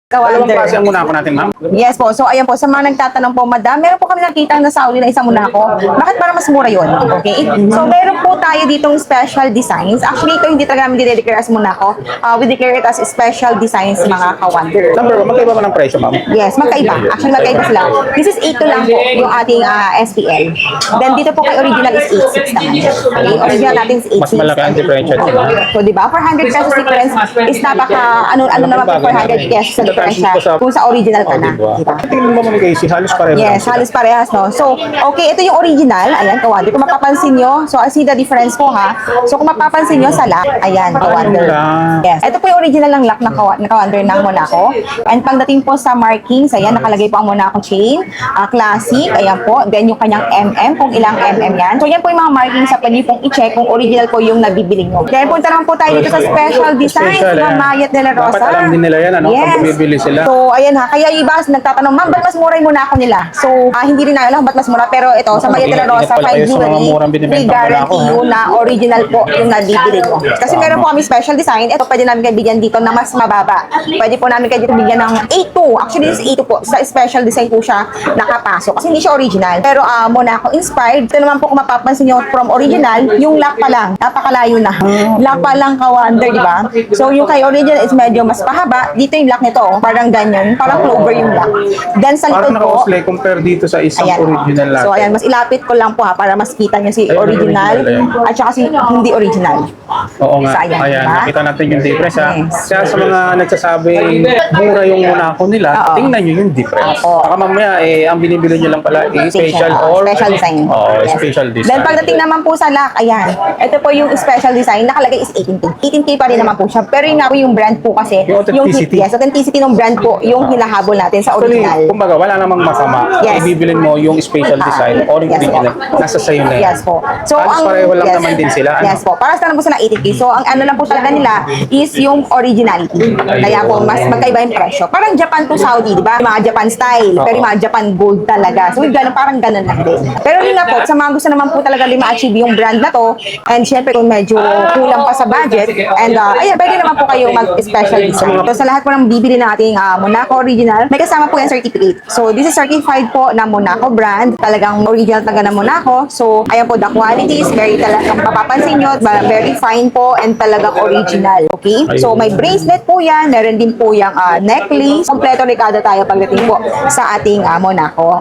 Dalawang Kawander. klase ang Monaco natin, ma'am. Yes po. So, ayan po. Sa mga nagtatanong po, madam, meron po kami nakita na Saudi na isang Monaco. Bakit para mas mura yun? Okay? So, meron po tayo ditong special designs. Actually, ito hindi talaga namin dinedeclare as Monaco. We declare it as special designs, mga kawander. Number one, magkaiba ba ng presyo, ma'am? Yes, magkaiba. Actually, magkaiba sila. This is 8 lang po, yung ating SPL. Then, dito po kay original is 8.6 naman. Okay? Original natin is 8.6. Mas malaki ang differential. So, di ba? 400 pesos difference is napaka, ano naman po 400 pesos sa difference siya kung sa original ka na. Diba? Diba? Tingnan mo mga guys, halos pareho lang Yes, sila. halos parehas, no? So, okay, ito yung original. Ayan, kawander. Kung mapapansin nyo, so I see the difference po, ha? So, kung mapapansin nyo sa lock, ayan, kawander. Yes, ito po yung original ng lock na kawander ng Monaco. And pagdating po sa markings, ayan, nakalagay po ang Monaco chain. Classic, ayan po. Then, yung kanyang MM, kung ilang MM yan. So, yan po yung mga markings sa pwede pong i-check kung original po yung nabibili nyo. Then, punta naman po tayo dito sa special design, mga Mayat de la Rosa. Dapat alam din nila yan, ano? Pag bibili sila. So, ayan ha. Kaya yung iba nagtatanong, ma'am, ba't mas mura yung Monaco nila? So, hindi rin alam ba't mas mura. Pero ito, sa Mayat de la Rosa, Ingat pala 5 kayo sa mga jewelry, murang free binibenta guarantee Monaco, yun na original po yung nabibili ko. Kasi meron po kami special design. Ito, pwede namin kayo bigyan dito na mas mababa. Pwede po namin kayo dito bigyan ng A2. Actually, this is A2 po. Sa special design po siya nakapasok. Kasi hindi siya original. Pero Monaco inspired. Ito naman po kung mapapansin nyo from original, yung lock pa lang. Napakalayo na. Lock pa lang ka-wonder, di ba? So, yung kay original is medyo mas pahaba. Dito yung lock nito. Parang ganyan. Parang clover yung lock. Then, sa Parang likod po, naka-osplay compare dito sa isang ayan. original natin. So, ayan, mas ilapit ko lang po ha, para mas kita nyo si Ayun, original, original, at saka si hindi original. Oo nga. So, ayan, Ayan, diba? nakita natin yung difference, ha? Yes. Kaya sa mga nagsasabing mura yung Monaco nila, Oo. tingnan nyo yung difference. Oo. Baka mamaya, ang binibili nyo lang pala special or special design. Oh, Yes. special design. Then pagdating naman po sa lock, ayan. Ito po yung special design, nakalagay is 18K. 18K pa rin naman po siya. Pero yun nga po yung brand po kasi, Yung authenticity. yes, authenticity ng brand po, yung hinahabol natin sa Actually, original. kumbaga, wala namang masama. Yes. Ibibilin mo yung special design or Yes original. Nasa sayo na yan. Yes po. So, Halos pareho lang naman din sila. Ano? Yes po. Para sa po sila 80K. So, ang ano lang po talaga nila is yung originality. Kaya po, mas magkaiba yung presyo. Parang Japan to Saudi, di ba? Mga Japan style. Pero yung mga Japan gold talaga. So, ganun, parang ganun lang din. Pero yun nga po, sa mga gusto naman po talaga rin ma-achieve yung brand na to, and syempre kung medyo kulang pa sa budget, and ayan, pwede naman po kayo mag-special design. So, sa lahat po ng bibili nating Monaco original, may kasama po yung certificate. So, this is certified po na Monaco brand. Talagang original talaga na Monaco. So, ayan po, the quality is very talagang mapapansin nyo, very fine po and talagang original. Okay? So, may bracelet po yan. Meron din po yung necklace. Kompleto rekado tayo pagdating po sa ating Monaco.